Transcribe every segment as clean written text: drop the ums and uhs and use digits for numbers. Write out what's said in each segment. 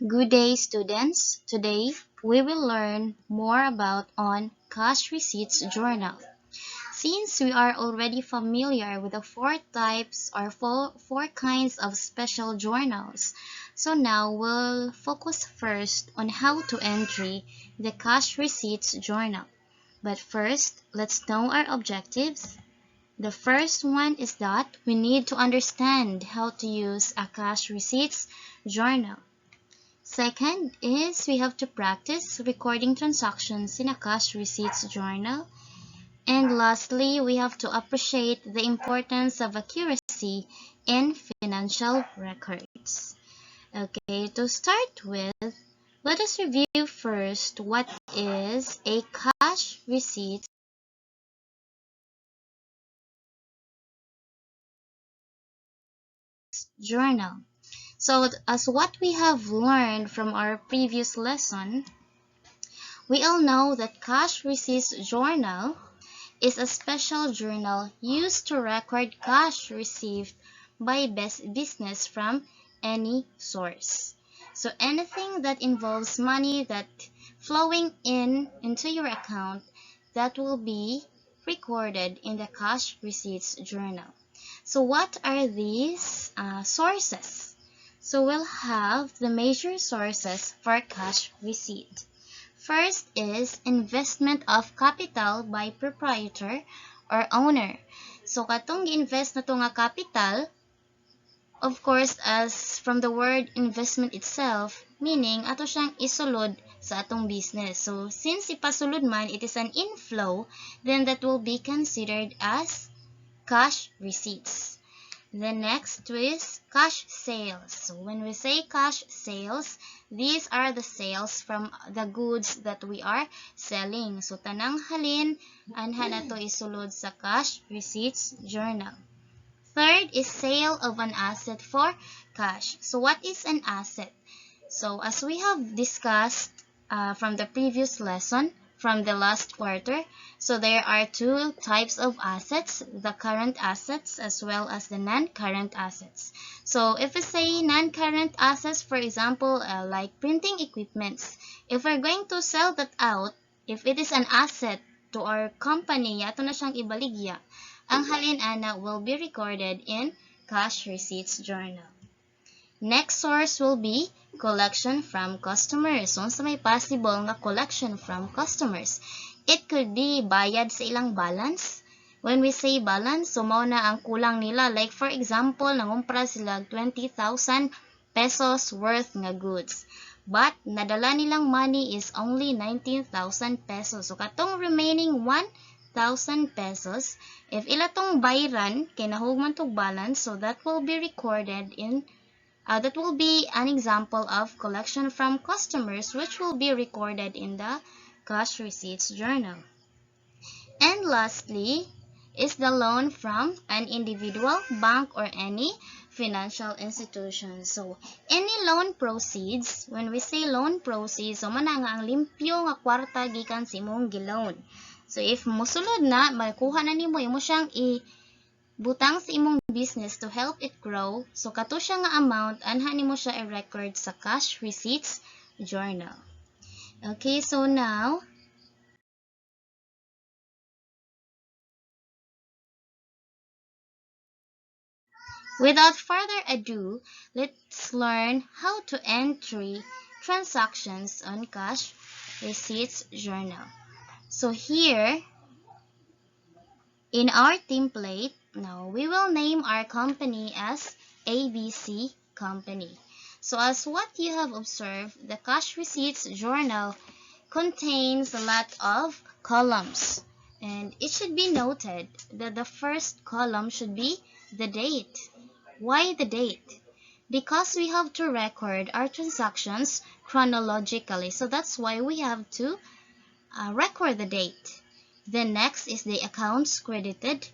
Good day, students. Today, we will learn more about on cash receipts journal. Since we are already familiar with the four types or four kinds of special journals, so now we'll focus first on how to entry the cash receipts journal. But first, let's know our objectives. The first one is that we need to understand how to use a cash receipts journal. Second is we have to practice recording transactions in a cash receipts journal. And lastly, we have to appreciate the importance of accuracy in financial records. Okay, to start with, let us review first what is a cash receipts journal. So, as what we have learned from our previous lesson, we all know that cash receipts journal is a special journal used to record cash received by business from any source. So anything that involves money that flowing into your account that will be recorded in the cash receipts journal. So what are these sources? So we'll have the major sources for cash receipt. First is investment of capital by proprietor or owner. So katong gi-invest na to nga capital, of course, as from the word investment itself, meaning ato siyang isulod sa atong business. So since ipasulod man, it is an inflow, then that will be considered as cash receipts. The next is cash sales. So when we say cash sales, these are the sales from the goods that we are selling. So tanang halin, anha na to isulod sa cash receipts journal. Third is sale of an asset for cash. So what is an asset? So as we have discussed from the previous lesson, from the last quarter, so there are two types of assets, the current assets as well as the non-current assets. So if we say non-current assets, for example, like printing equipments, if we're going to sell that out, if it is an asset to our company, yato na siyang ibaligya, ang halin-ana will be recorded in cash receipts journal. Next source will be collection from customers. So, sa may possible nga collection from customers. It could be bayad sa ilang balance. When we say balance, so mao na ang kulang nila. Like for example, nangumpra sila 20,000 pesos worth nga goods. But nadala nilang money is only 19,000 pesos. So katong remaining 1,000 pesos, if ila tong bayran kay nahugman tong balance, so that will be recorded in that will be an example of collection from customers which will be recorded in the cash receipts journal. And lastly is the loan from an individual, bank, or any financial institution. So, any loan proceeds, when we say loan proceeds, so man nga ang limpyo nga kwarta gikan sa imong giloan. So, if mosulod na, makuha na nimo imo siyang butang sa imong business to help it grow, so kato siya nga amount, anha nimo siya i-record sa cash receipts journal. Okay, so now, without further ado, let's learn how to entry transactions on cash receipts journal. So here, in our template, now we will name our company as ABC Company. So as what you have observed, the cash receipts journal contains a lot of columns. And it should be noted that the first column should be the date. Why the date? Because we have to record our transactions chronologically. So that's why we have to record the date. Then next is the accounts credited.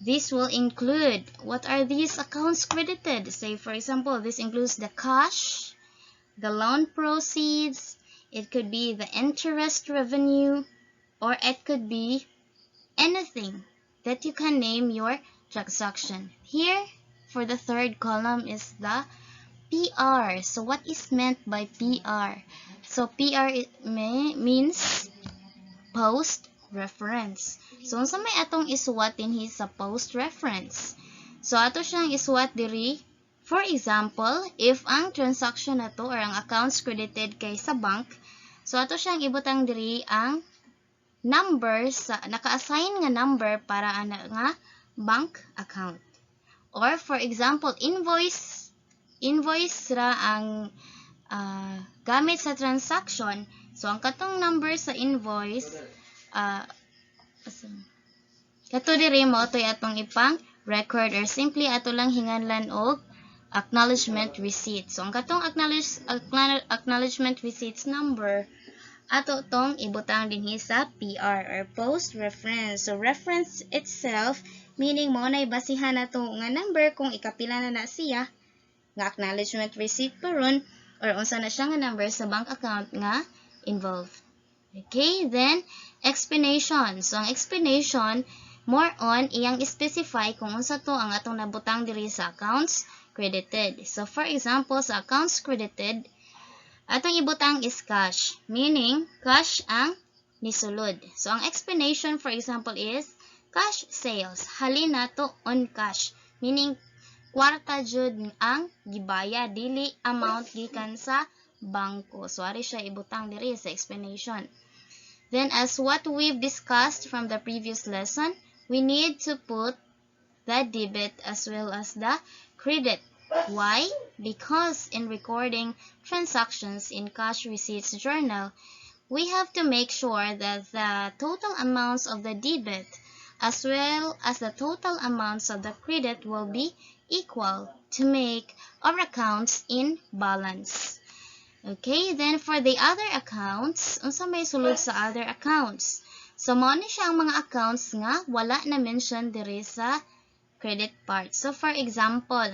This will include, what are these accounts credited? Say for example, this includes the cash, the loan proceeds, it could be the interest revenue, or it could be anything that you can name your transaction. Here, for the third column is the PR. So what is meant by PR? So PR means post reference. So unsa may atong isuwat dinhi sa post reference? So ato siyang isuwat diri. For example, if ang transaction nato or ang accounts credited kay sa bank, so ato siyang ibutang diri ang number sa naka-assign nga number para ana nga bank account. Or for example, invoice ra ang gamit sa transaction. So ang katong number sa invoice kato diri mo toy atong ipang record or simply ato lang hinganlan og acknowledgement receipt. So ang katong acknowledgement receipts number ato tong ibutang dinhi sa PR or post reference. So reference itself meaning mo nay basihan nato nga number kung ikapila na siya nga acknowledgement receipt paron or unsa na siya nga number sa bank account nga involved. Okay, then explanation. So ang explanation more on iyang specify kung unsa to ang atong nabutang diri sa accounts credited. So for example, sa accounts credited, atong ibutang is cash, meaning cash ang nisulod. So ang explanation for example is cash sales. Halin nato on cash, meaning kwarta jud ang gibaya dili amount gikan sa bangko. So ari siya ibutang diri sa explanation. Then as what we've discussed from the previous lesson, we need to put the debit as well as the credit. Why? Because in recording transactions in cash receipts journal, we have to make sure that the total amounts of the debit as well as the total amounts of the credit will be equal to make our accounts in balance. Okay, then for the other accounts, unsa may sulod sa other accounts? So mao ni siya ang mga accounts nga wala na mention diri sa credit part. So for example,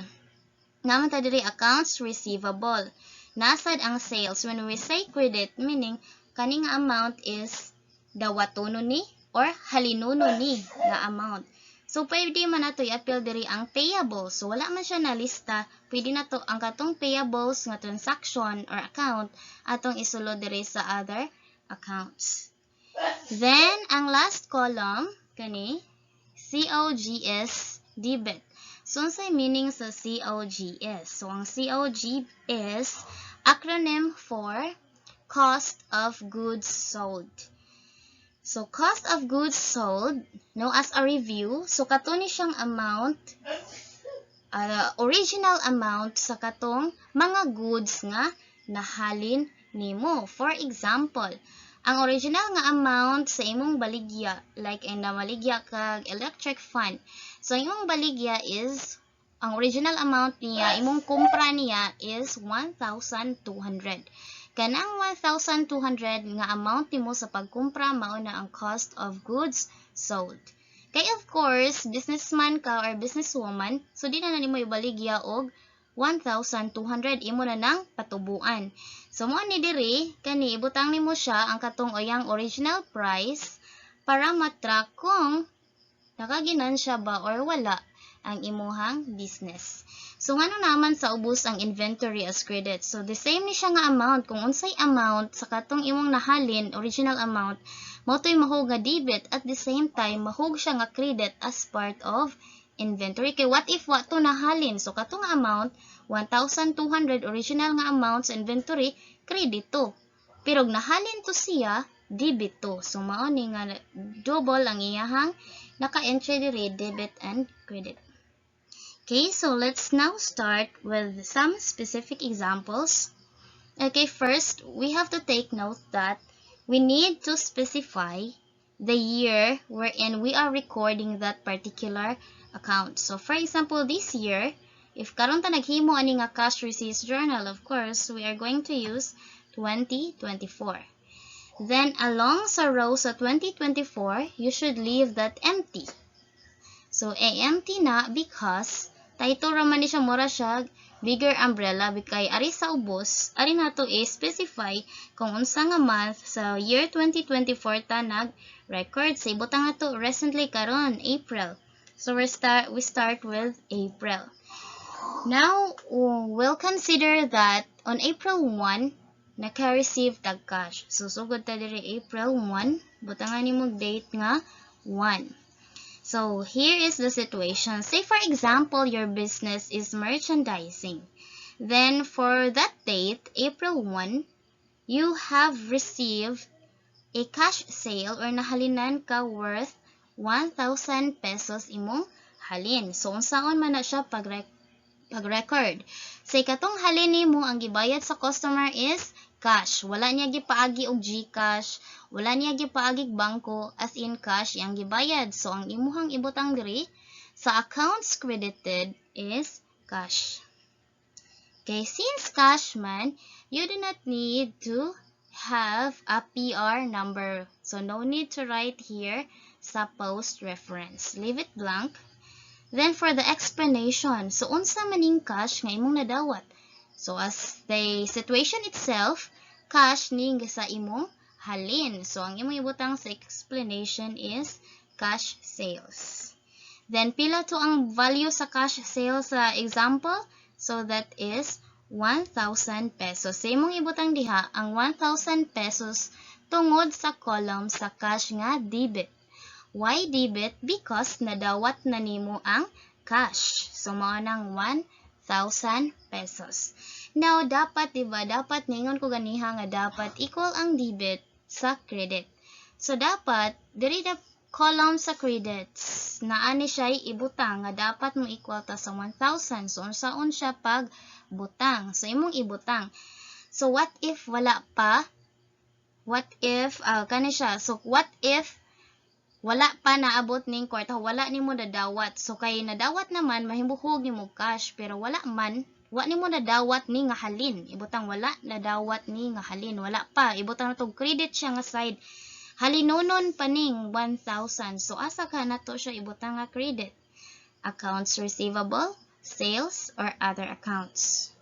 naman ta diri accounts receivable. Nasad ang sales. When we say credit, meaning kaning amount is dawatono ni or halinuno ni nga amount. So pwede man nato i-appeal diri ang payables. So wala man siya na lista, pwede nato ang katong payables nga transaction or account atong isulod diri sa other accounts. Then ang last column kani COGS debit. So unsay meaning sa COGS? So ang COGS acronym for cost of goods sold. So cost of goods sold, no, as a review, so kato ni siyang amount, original amount sa katong mga goods nga nahalin nimo. For example, ang original nga amount sa imong baligya, like namaligya kag electric fan. So imong baligya is, ang original amount niya, imong kumpra niya is 1,200. Kanang 1,200 nga amount nimo sa pagkumpra mao na ang cost of goods sold. Kay of course, businessman ka or businesswoman, so di na nimo ibaligya og 1,200 imo na nang patubuan. So mo ni diri kani ibutang nimo siya ang katong oyang original price para matrack kung nakaginansya ba or wala ang imuhang business. So ngano naman sa ubos ang inventory as credit. So the same ni siya nga amount, kung unsay amount sa katong imong nahalin original amount, mao toy mahug nga debit at the same time mahug siya nga credit as part of inventory. Kay what if wa to nahalin? So katong amount 1,200 original nga amount sa inventory, credit to. Pero nahalin to siya, debit to. So mao ni nga double ang iyahang naka-entry diri debit and credit. Okay, so let's now start with some specific examples. Okay, first, we have to take note that we need to specify the year wherein we are recording that particular account. So, for example, this year, if karon ta naghimo ani nga cash receipts journal, of course, we are going to use 2024. Then, along sa row sa 2024, you should leave that empty. So, empty na because title raman ni siya mura siya bigger umbrella kay ari sa ubos ari nato i-specify kung unsa nga month sa year 2024 ta nag record sa ibutang nato recently karon April. So we start with April. Now, we'll consider that on April 1, naka-receive tag cash. So, sugod ta diri April 1, butangan nimo date nga 1. So, here is the situation. Say, for example, your business is merchandising. Then, for that date, April 1, you have received a cash sale or nahalinan ka worth 1,000 pesos imong halin. So, unsaon man na siya pag-record. Say, katong halin nimo ang gibayad sa customer is cash. Wala niya gipaagi og GCash, wala niya gipaagi bangko, as in cash yang gibayad. So, ang imuhang ibutang diri sa accounts credited is cash. Okay, since cash man, you do not need to have a PR number. So, no need to write here sa post reference. Leave it blank. Then, for the explanation, so, unsa maning cash nga imong nadawat? So, as the situation itself, cash ning sa imong halin. So, ang imong ibutang sa explanation is cash sales. Then, pila to ang value sa cash sales sa example? So, that is 1,000 pesos. Sa imong ibutang diha, ang 1,000 pesos tungod sa column sa cash nga debit. Why debit? Because nadawat na nimo ang cash. So, mao nang 1,000 pesos. Now, dapat, diba? Dapat, ningon ko ganiha nga dapat equal ang debit sa credit. So, dapat, diri na column sa credits, naani siya ibutang nga dapat mo equal ta sa 1,000. So, unsaon siya pag butang? So, imong ibutang. So, what if wala pa? What if, kani siya. So, what if wala pa naabot ning kwarta, wala nimo nadawat. So, kay nadawat naman, mahimbuhog nimo cash. Pero wala man, wala nimo nadawat ni nga halin. Ibutang wala nadawat ni nga halin. Wala pa. Ibutang na to credit siya nga side. Halinonon pa ning 1,000. So, asa ka na to siya ibutang nga credit? Accounts receivable, sales, or other accounts.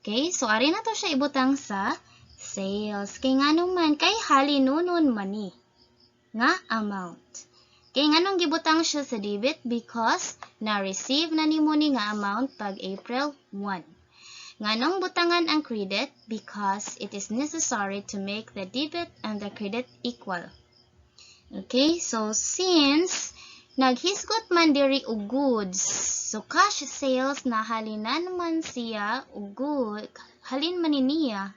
Okay, so ari na to siya ibutang sa sales. Kay nga naman, kay halinonon money nga amount. Kay nganong gibutang siya sa debit? Because na-receive na nimo ni nga amount pag April 1. Nganong butangan ang credit? Because it is necessary to make the debit and the credit equal. Okay, so since naghisgot man diri og goods, so cash sales na halinan man siya og good, halin man niya.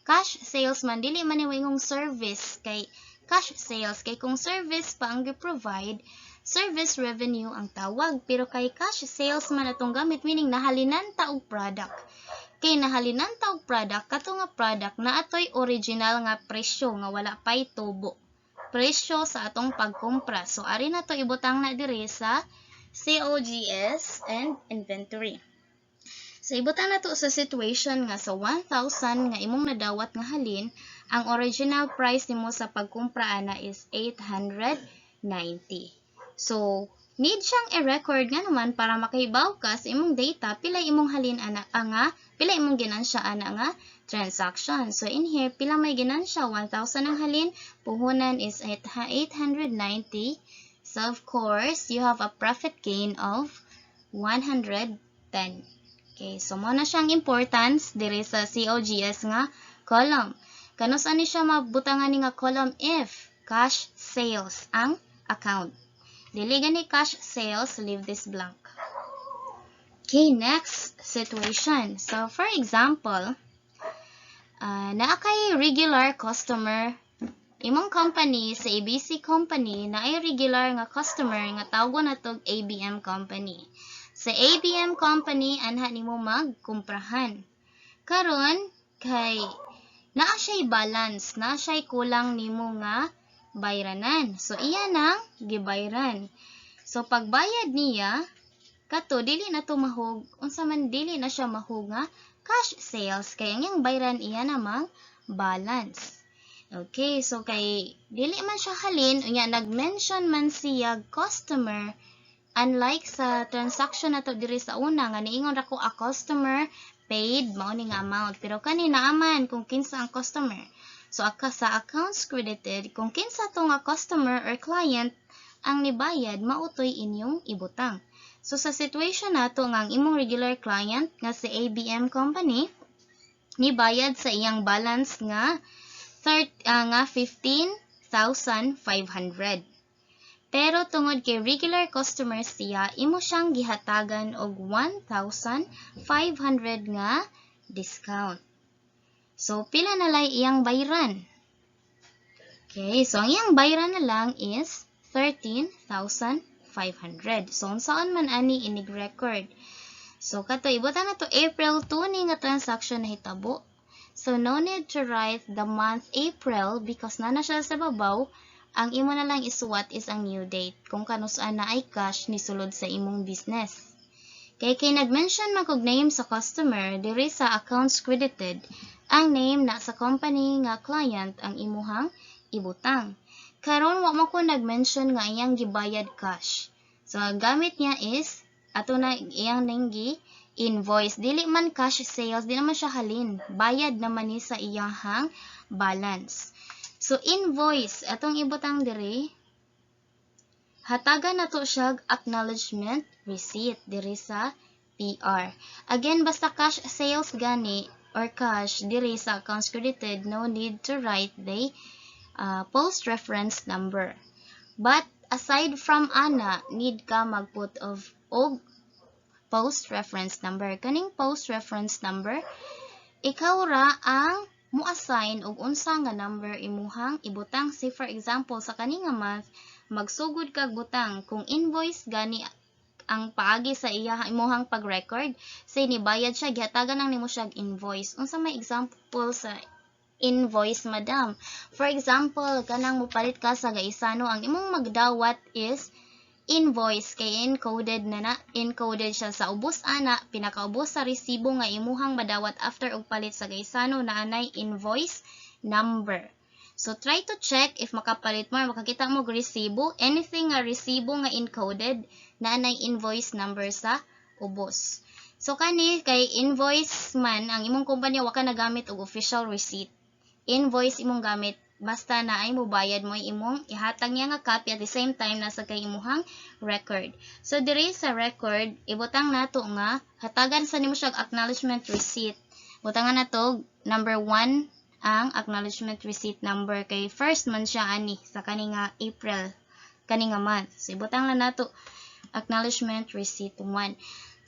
Cash sales man dili man ingong service kay cash sales kay kung service pa ang gi-provide, service revenue ang tawag. Pero kay cash sales man atong gamit, meaning nahalinan ta og product. Kay nahalinan ta og product, kato nga product na atoy original nga presyo nga wala pay tubo. Presyo sa atong pagkumpra. So ari na to ibutang na diri sa COGS and inventory. So ibutang na to sa situation nga sa 1,000 nga imong nadawat nga halin, ang original price nimo sa pagkumpra ana is 890. So, need siyang i-record nga naman para makahibaw ka sa imong data pila imong halin ana nga, pila imong ginansya ana nga transaction. So, in here, pila may ginansya? 1,000 ang halin, puhunan is 890. So, of course, you have a profit gain of 110. Okay, so mo na siyang importance diri sa COGS nga column. Kano saan ni siya mabutangan ni nga column if cash sales ang account. Dili gani cash sales, leave this blank. Okay, next situation. So, for example, naa kay regular customer, imong company sa ABC company na ay regular nga customer nga tawgon natog ABM company. Sa ABM company, anha nimo magkumprahan. Karon kay naa siya'y balance, naa siya'y kulang nimo nga bayranan. So, iya nang gibayran. So, pagbayad niya, kato, dili na to mahog, unsa man dili na siya mahog nga cash sales. Kaya niyang bayran iya namang balance. Okay, so kay dili man siya halin, unya nag-mention man siya customer. Unlike sa transaction na to diri sa una, nga niingon ra ko a customer paid, mao ni nga amount. Pero kanina aman kung kinsa ang customer. So, sa accounts credited, kung kinsa to nga customer or client ang nibayad, mautoy inyong ibutang. So sa situation nato nga ang imong regular client nga si ABM Company nibayad sa iyang balance nga 15,500. Pero tungod kay regular customer siya, imo siyang gihatagan og 1,500 nga discount. So pila na lay iyang bayran? Okay, so ang iyang bayran na lang is 13,500. So unsaon man ani inig record? So kato ibutan na to April 2 ni nga transaction na hitabo. So no need to write the month April because nana siya sa babaw. Ang imo na lang isuwat is ang new date kung kanus-an na ay cash ni sulod sa imong business. Kay nag-mention man kog name sa customer diri sa accounts credited, ang name na sa company nga client ang imuhang ibutang. Karon wa mo ko nag-mention nga iyang gibayad cash. So gamit niya is ato na iyang nanggi invoice. Dili man cash sales, di naman siya halin. Bayad naman ni sa iyang balance. So invoice atong ibutang diri. Hatagan nato siya acknowledgement receipt diri sa PR. Again, basta cash sales gani or cash diri sa accounts credited, no need to write the post reference number. But aside from ana, need ka magput of post reference number. Kaning post reference number, ikaw ra ang mo-assign og unsa nga number imuhang ibutang. Say for example, sa kani nga month, magsugod kag butang kung invoice gani ang paagi sa imuhang pag-record, say nibayad siya, gihatagan nang nimo siya invoice. Unsa may example sa invoice, madam? For example, kanang mupalit ka sa gaisano, ang imong magdawat is invoice kay encoded siya sa ubos ana, pinakaubos sa resibo nga imuhang madawat after og palit sa gaisano na anay invoice number. So try to check if makapalit mo, makakita mo resibo, anything nga resibo nga encoded na anay invoice number sa ubos. So kani kay invoice man ang imong kumpanya wa ka nagamit og official receipt. Invoice imong gamit basta na ay mobayad mo imong ihatag niya nga copy at the same time nasa kay imuhang record. So diri sa record ibutang nato nga hatagan sa nimo siya acknowledgement receipt. Butangan nato number 1 ang acknowledgement receipt number kay first man siya ani sa kani nga April kani nga month. So ibutang na nato acknowledgement receipt 1.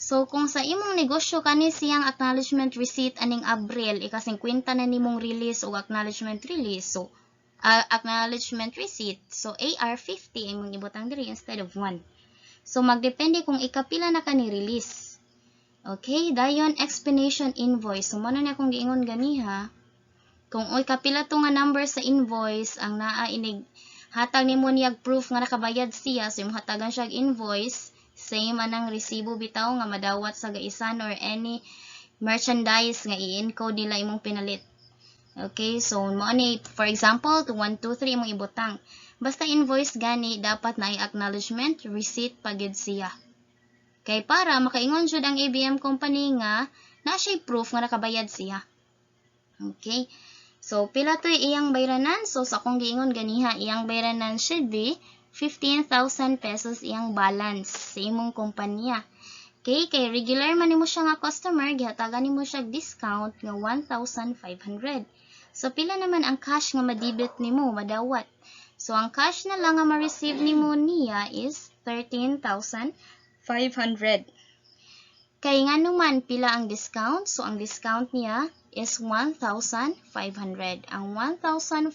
So kung sa imong negosyo kani siyang acknowledgement receipt aning Abril, ika-50 na nimong release o acknowledgement release. So acknowledgement receipt. So AR50 imong ibutang diri instead of 1. So magdepende kung ikapila na kani release. Okay, dayon explanation invoice. So mo na akong giingon ganiha. Kung kapila to nga number sa invoice ang naa inig hatag nimo niyag proof nga nakabayad siya, so imong hatagan siya invoice, same anang resibo bitaw nga madawat sa gaisan or any merchandise nga i-encode nila imong pinalit. Okay, so mo ni for example to 1 2 3 imong ibutang. Basta invoice gani dapat na i-acknowledgement receipt pagid siya. Kay para makaingon jud ang ABM company nga na siya proof nga nakabayad siya. Okay. So, pila to iyang bayranan? So, sa akong giingon ganiha, iyang bayranan should be 15,000 pesos iyang balance sa imong kumpanya. Okay, kay regular man nimo siya nga customer, gihatagan nimo siya discount nga 1,500. So, pila naman ang cash nga madebit nimo, madawat? So, ang cash na lang nga ma-receive nimo niya is 13,500. Kay nga naman, pila ang discount? So, ang discount niya is 1,500. Ang 1,500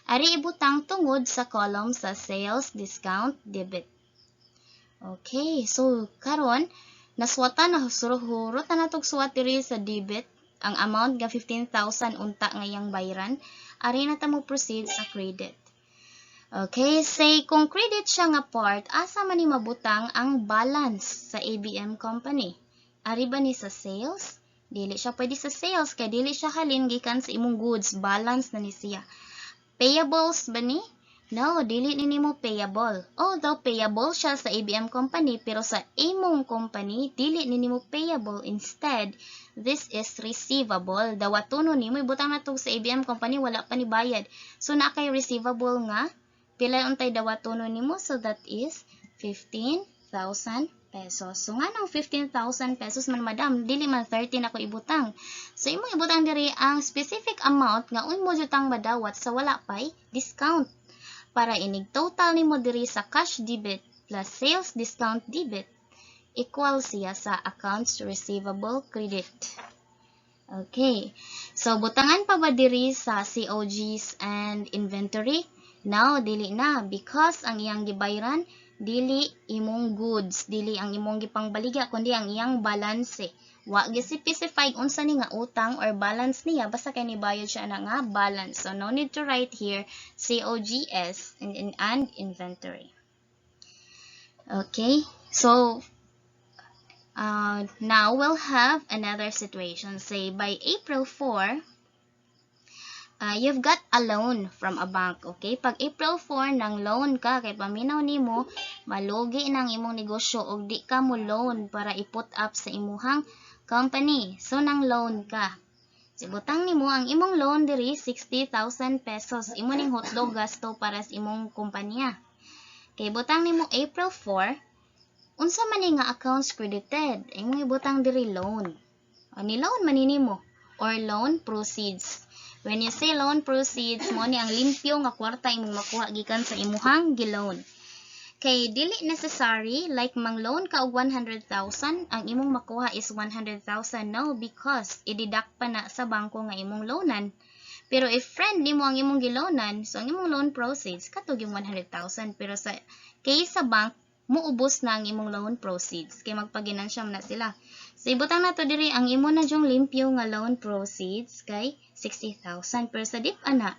ari ibutang tungod sa column sa sales discount debit. Okay, so karon naswatan na hurot na natog suwat diri sa debit ang amount nga 15,000 unta ngayang bayran. Ari na ta mo proceed sa credit. Okay, say kung credit siya nga part, asa man ni mabutang ang balance sa ABM company? Ari ba ni sa sales? Dili siya pwede sa sales kay dili siya halin gikan sa imong goods, balance na ni siya. Payables ba ni? No, dili ni nimo payable. Although payable siya sa ABM company, pero sa imong company dili ni nimo payable. Instead, this is receivable. Dawatono nimo ibutang nato sa ABM company wala pa ni bayad. So na kay receivable nga pila untay dawatono nimo, so that is 15,000. pesos. So nga nang 15,000 pesos man madam, dili man 13 ako ibutang. So imong ibutang diri ang specific amount nga uy mo jutang madawat sa wala pay discount. Para inig total nimo diri sa cash debit plus sales discount debit equal siya sa accounts receivable credit. Okay. So butangan pa ba diri sa COGs and inventory? Now dili na because ang iyang gibayran dili imong goods, dili ang imong gipangbaligya kundi ang iyang balance. Wa gi-specify unsa ni nga utang or balance niya basta kay nibayad siya na nga balance. So no need to write here COGS and inventory. Okay? So now we'll have another situation. Say by April 4, you've got a loan from a bank, okay? Pag April 4 nang loan ka, kay paminaw nimo, malugi ng imong negosyo og di ka mo loan para i-put up sa imuhang company. So nang loan ka. Sibutang nimo ang imong loan diri 60,000 pesos. Imo ning hotdog gasto para sa imong kumpanya. Kay butang nimo April 4, unsa man ni nga accounts credited? Imong ibutang diri loan. Ni loan man nimo or loan proceeds. When you say loan proceeds, mo ni ang limpyo nga kwarta imong makuha gikan sa imuhang giloan. Kay dili necessary like mang loan ka og 100,000, ang imong makuha is 100,000 no because i-deduct pa na sa bangko nga imong loanan. Pero if friend nimo ang imong giloanan, so ang imong loan proceeds katog yung 100,000 pero sa case sa bank muubos na ang imong loan proceeds kay magpaginansya na sila. So ibutang nato diri ang imo na jung limpyo nga loan proceeds kay 60,000 pero sa dip ana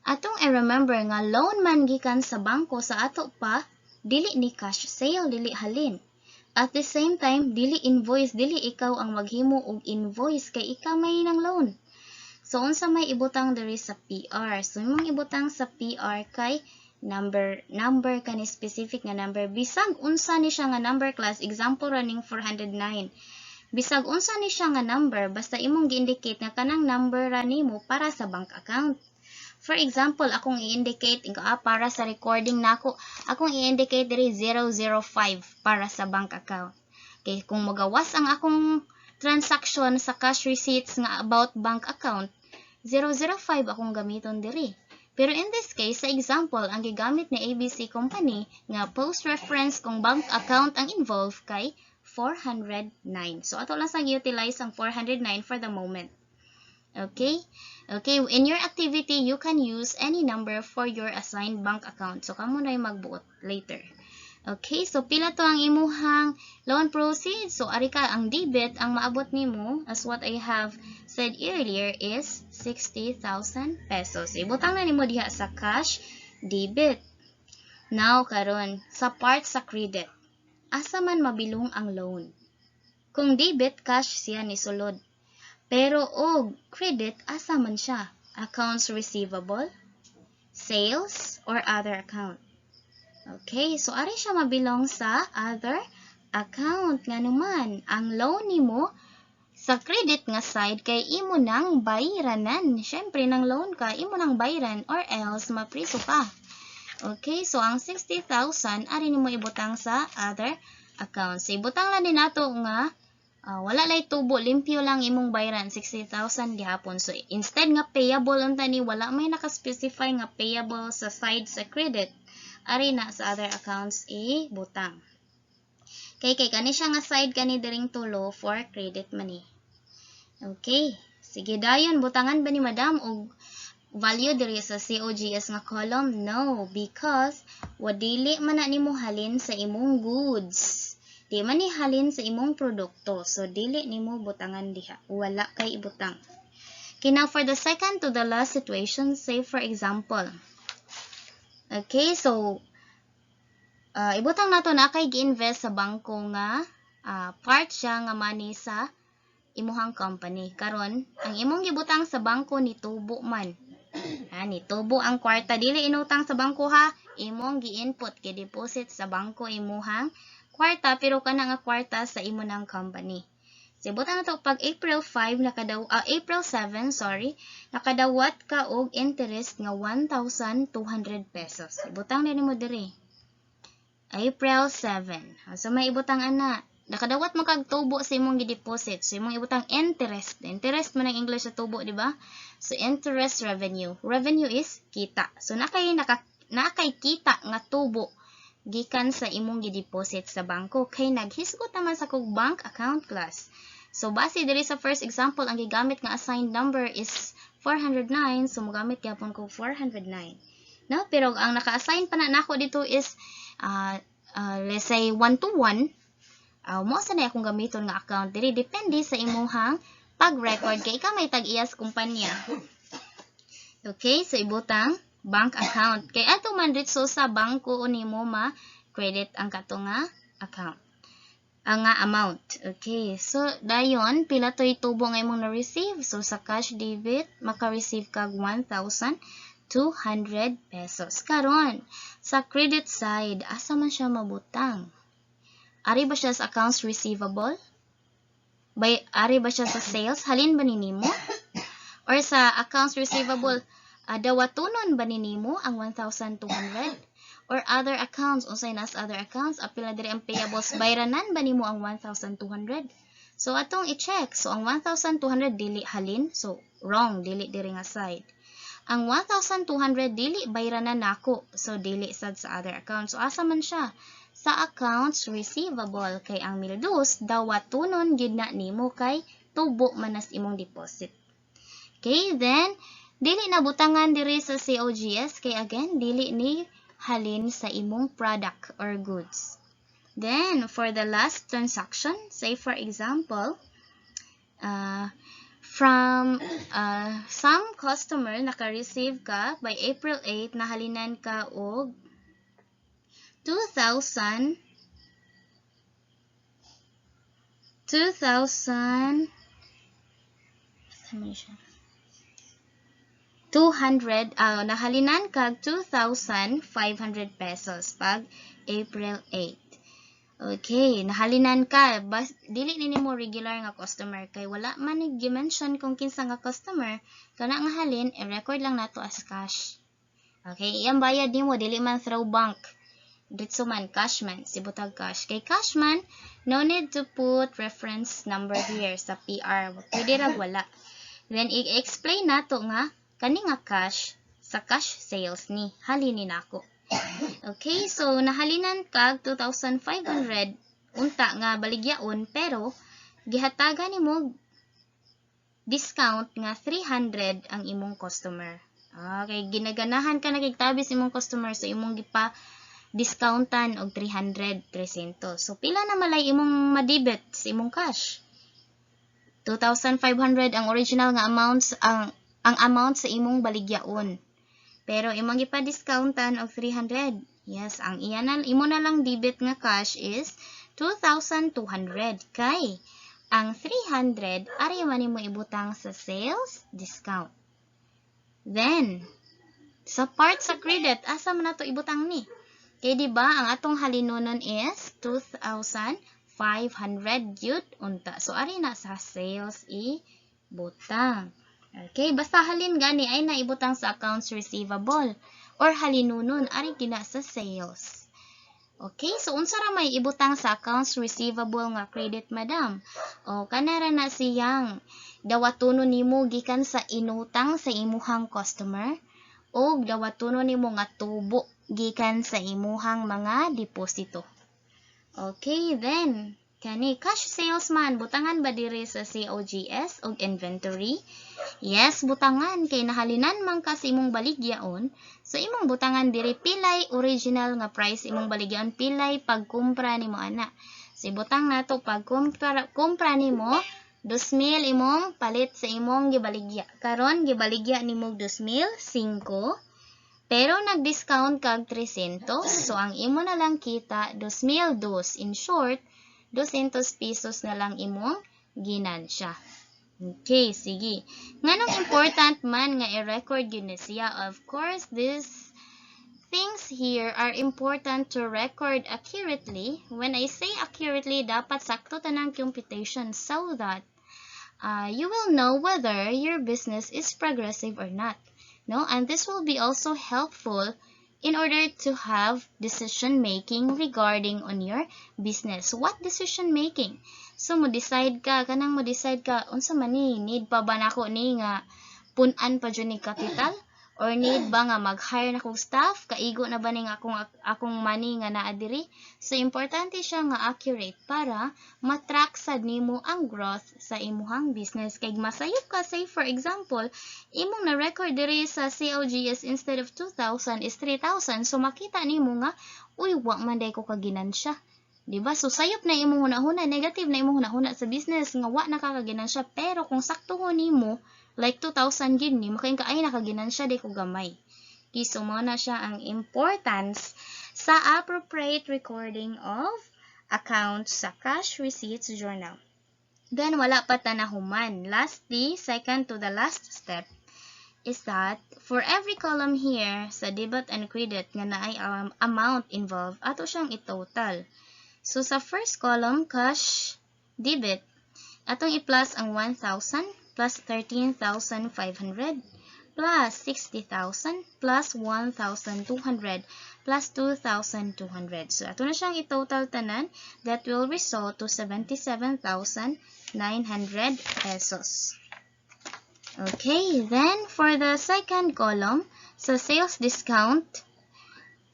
atong i-remember nga loan man gikan sa bangko sa ato pa dili ni cash sale, dili halin. At the same time dili invoice, dili ikaw ang maghimo og invoice kay ikaw may nang loan. So unsa may ibutang diri sa PR? So imong ibutang sa PR kay number kani specific nga number bisag unsa ni siya nga number class, example running 409. Bisag unsa ni siya nga number basta imong gi-indicate nga kanang number ra nimo para sa bank account. For example, akong i-indicate para sa recording nako, akong i-indicate diri 005 para sa bank account. Okay, kung magawas ang akong transaction sa cash receipts nga about bank account, 005 akong gamiton diri. Pero in this case, sa example, ang gigamit ni ABC Company nga post-reference kung bank account ang involved kay 409. So, ato lang sang utilize ang 409 for the moment. Okay? Okay, in your activity, you can use any number for your assigned bank account. So, kamo na yung magbuot later. Okay, so pila to ang imuhang loan proceeds. So, ari ka, ang debit, ang maabot nimo, as what I have said earlier, is 60,000 pesos. Ibutang na nimo diha sa cash debit. Now, karon sa part sa credit. Asa man mabilong ang loan? Kung debit, cash siya ni sulod. Pero og credit, asa man siya? Accounts receivable, sales, or other account? Okay, so ari siya mabilong sa other account. Nga naman, ang loan nimo sa credit nga side kay imo nang bayranan. Syempre nang loan ka, imo nang bayran or else mapriso ka. Okay, so ang 60,000 ari nimo ibutang sa other account. So ibutang lang din nato nga wala lay tubo, limpyo lang imong bayran 60,000 gihapon. So instead nga payable unta ni wala may naka-specify nga payable sa side sa credit. Ari na sa other accounts butang. Kay kani siya nga side kani diring tulo for credit money. Okay, sige dayon butangan ba ni madam og value diri sa COGS nga column? No, because wadili man na nimo halin sa imong goods. Di man ni halin sa imong produkto. So dili nimo butangan diha. Wala kay ibutang. Okay, now for the second to the last situation, say for example. Okay, so ibutang nato na kay gi-invest sa bangko nga part siya nga money sa imuhang company. Karon, ang imong gibutang sa bangko nitubo man. Nitubo ang kwarta, dili inutang sa bangko ha. Imong gi-input kay deposit sa bangko imuhang kwarta pero kana nga kwarta sa imo nang company. So ibutang nato pag April 7, nakadawat ka og interest nga 1,200 pesos. Ibutang na nimo diri. April 7. So may ibutang ana. Nakadawat mo kag tubo sa imong gi-deposit. So imong ibutang interest. Interest man ang English sa tubo, di ba? So interest revenue. Revenue is kita. So nakay kita nga tubo gikan sa imong gi-deposit sa bangko kay naghisgot naman sa kog bank account class. So base diri sa first example ang gigamit nga assigned number is 409. So mogamit gyapon ko 409. No, pero ang naka-assign pa na nako dito is let's say 1 to 1. Mo sa na akong gamiton nga account diri depende sa imong pag-record kay ika may tag-iyas kumpanya. Okay, so ibutang bank account. Kay ato man dito sa bangko nimo ma-credit ang kato nga account. Ang nga amount. Okay, so dayon pila toy tubo nga imong na-receive. So sa cash debit maka-receive kag 1,200 pesos. Karon sa credit side asa man siya mabutang? Ari ba siya sa accounts receivable? Ari ba siya sa sales? Halin ba ni nimo? Or sa accounts receivable, dawatunon ba ni nimo ang 1,200? Or other accounts, unsay nas other accounts, apil na diri ang payables, bayranan ba nimo ang 1,200? So atong i-check. So ang 1,200 dili halin, so wrong, dili diri nga side. Ang 1,200 dili bayranan nako, so dili sad sa other accounts. So asa man siya? Sa accounts receivable kay ang 1,200 dawatunon gid na nimo kay tubo manas imong deposit. Okay, then dili na butangan diri sa COGS kay again dili ni halin sa imong product or goods. Then for the last transaction, say for example, from some customer naka-receive ka by April 8 nahalinan ka og 2,000 nahalinan kag 2,500 pesos pag April 8. Okay, nahalinan ka. Dili nimo regular nga customer kay wala man ni gi-mention kung kinsa nga customer. Kana nga halin, i-record lang nato as cash. Okay, iyang bayad nimo dili man through bank. Ditso man cash man, sibutag cash. Kay cash man, no need to put reference number here sa PR. Pwede ra wala. Then i-explain nato nga kani nga cash sa cash sales ni halinin nako. Okay, so nahalinan kag 2,500 unta nga baligyaon pero gihatagan nimo discount nga 300 ang imong customer. Okay, ginaganahan ka nagigtabis imong customer so imong gipa discountan og 300. So pila na malay imong madebit sa imong cash? 2,500 ang original nga amounts ang amount sa imong baligyaon. Pero imong gipa-discountan og 300. Yes, ang imo na lang debit nga cash is 2,200 kay ang 300 ari man nimo ibutang sa sales discount. Then sa part sa credit asa man nato ibutang ni? Kay di ba ang atong halinunon is 2,500 yun unta. So ari na sa sales ibutang. Okay, basta halin gani ay naibutang sa accounts receivable or halinunon ari gina sa sales. Okay, so unsa ra may ibutang sa accounts receivable nga credit, madam? O kanara na siyang dawatunon nimo gikan sa inutang sa imuhang customer o dawatunon nimo nga tubo gikan sa imuhang mga deposito. Okay, then kani cash salesman butangan ba diri sa COGS og inventory? Yes, butangan kay nahalinan man ka sa imong baligyaon. So imong butangan diri pilay original nga price imong baligyaon, pilay pagkumpra nimo ana. So butang nato pagkumpra nimo 2,000 imong palit sa imong gibaligya. Karon gibaligya nimo 2,005. Pero nag-discount kag 300. So ang imo na lang kita 2,002. In short, 200 pesos na lang imong ginansya. Okay, sige. Nganong important man nga i-record yun na siya? Of course, these things here are important to record accurately. When I say accurately, dapat sakto tanang computation so that you will know whether your business is progressive or not. No? And this will be also helpful in order to have decision making regarding on your business. What decision making? So mo decide ka unsa man ni, need pa ba nako ni nga punan pa jud ni capital, or need ba nga mag-hire na kong staff, kaigo na ba ning akong money nga naa diri? So importante siya nga accurate para matrack sad nimo ang growth sa imuhang business. Kay masayop ka, say for example, imong na record diri sa COGS instead of 2,000 is 3,000, so makita nimo nga uy wa man day ko kaginansya. Diba? So, sayop na imong hunahuna, negative na imong hunahuna sa business, nga wa nakakaginansya. Pero kung sakto nimo, like 2,000 gid ni, makain ka, ay nakaginansya, di ko gamay. Okay, so mo na siya ang importance sa appropriate recording of accounts sa cash receipts journal. Then, wala pa tanahuman. Lastly, second to the last step, is that for every column here sa debit and credit nga naay amount involved, ato siyang i-total. So, sa first column, cash debit, atong i-plus ang 1,000 plus 13,500 plus 60,000 plus 1,200 plus 2,200. So, ato na siyang i-total tanan. That will result to 77,900 pesos. Okay, then for the second column, sa sales discount,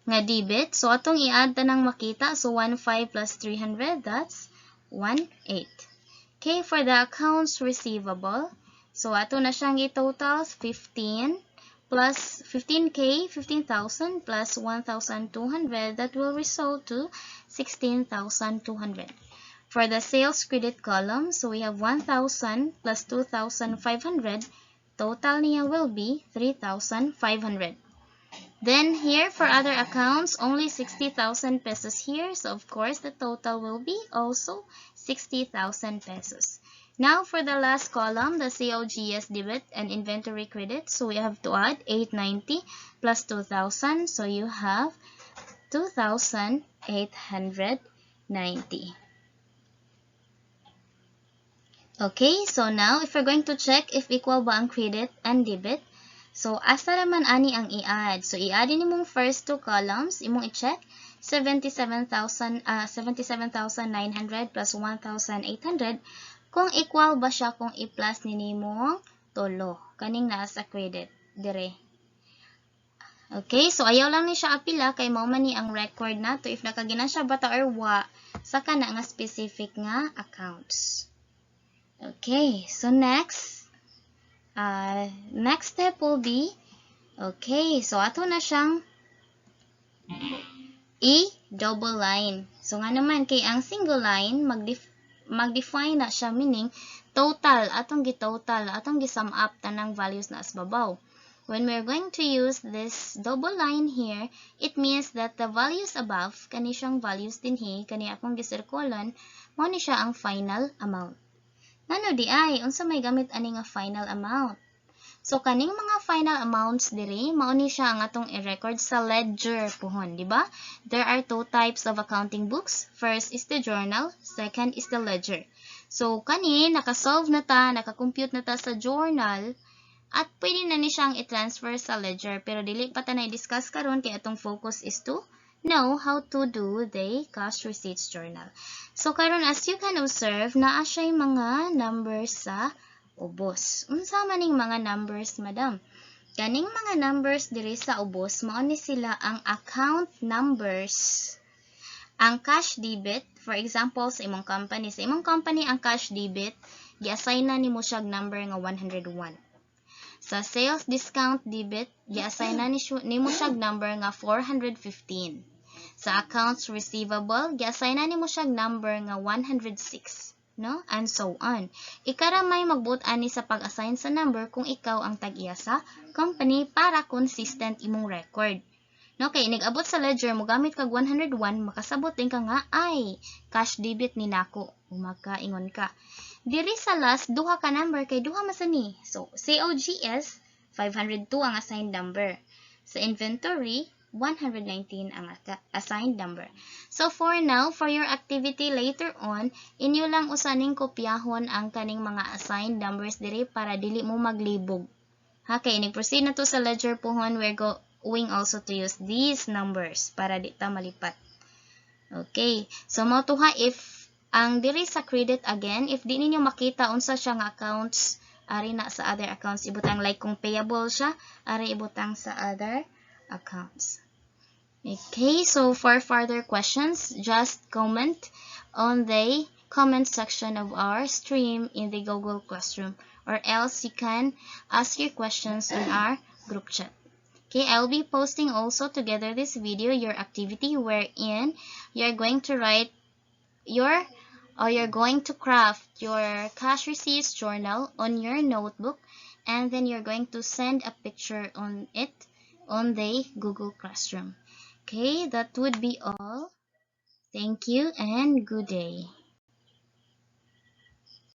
nga debit, so atong i-add tanang makita, so 1,500 plus 300, that's 1,800. Okay, for the accounts receivable, so ato na siyang i-total 15 plus 15,000 plus 1,200, that will result to 16,200. For the sales credit column, so we have 1,000 plus 2,500, total niya will be 3,500. Then here for other accounts, only 60,000 pesos here. So of course the total will be also 60,000 pesos. Now for the last column, the COGS debit and inventory credit. So we have to add 890 plus 2,000. So you have 2,890. Okay, so now if we're going to check if equal ba ang credit and debit, so, asa naman ani ang i-add? So, i-add ni mong first two columns, imong i-check, 77,900 plus 1,800, kung equal ba siya kung i-plus ni mong tolo, kaning nasa credit, dire. Okay, so ayaw lang ni siya apila, kay mao man ni ang record nato, if nakaginan siya bata or wa, saka na nga specific nga accounts. Okay, so next step will be, okay, so ato na siyang i-double line. So nga naman, kay ang single line, mag-define na siya, meaning, total, atong gi-sum up tanang values na asbabaw. When we're going to use this double line here, it means that the values above, kani siyang values dinhi, kani akong gisirkulan, mo ni siya ang final amount. Nano di ay, unsa may gamit ani nga final amount? So, kaning mga final amounts diri, mao ni siya ang atong i-record sa ledger pohon, di ba? There are two types of accounting books. First is the journal, second is the ledger. So, kani, nakasolve na ta, nakakompute na ta sa journal, at pwede na ni siyang i-transfer sa ledger. Pero dili pa ta na i-discuss karon, kaya atong focus is to know how to do the cash receipts journal. So, karon as you can observe, naa siya mga numbers sa ubos. Unsa man ning mga numbers, madam? Kaning mga numbers diri sa ubos, mao ni sila ang account numbers. Ang cash debit, for example, sa imong company. Sa imong company, ang cash debit, gi-assign na nimo siya number nga 101. Sa sales discount debit, gi-assign na nimo siya number nga 415. Sa accounts receivable, gi-assign na nimo siya number nga 106. No? And so on. Ikaramay magbuot ani sa pag-assign sa number kung ikaw ang tag-iya sa company para consistent imong record. No, kay nag-abot sa ledger mo gamit kag 101, makasabot din ka nga ay cash debit ni nako. Magkaingon ka. Diri sa last duha ka number kay duha masani. So COGS 502 ang assigned number. Sa inventory 119 ang assigned number. So for now, for your activity later on, inyo lang usaning kopyahon ang kaning mga assigned numbers diri para dili mo maglibog. Ha, kay nag-proceed na to sa ledger pohon, going also to use these numbers para di ta malipat. Okay, so mo to ha, if ang diri sa credit again, if di ninyo makita unsa siya nga accounts, ari na sa other accounts ibutang, like kung payable siya, ari ibutang sa other accounts. Okay, so for further questions, just comment on the comment section of our stream in the Google Classroom, or else you can ask your questions on our group chat. Okay, I'll be posting also together this video your activity wherein you're going to write you're going to craft your cash receipts journal on your notebook, and then you're going to send a picture on it on the Google Classroom. Okay, that would be all. Thank you and good day.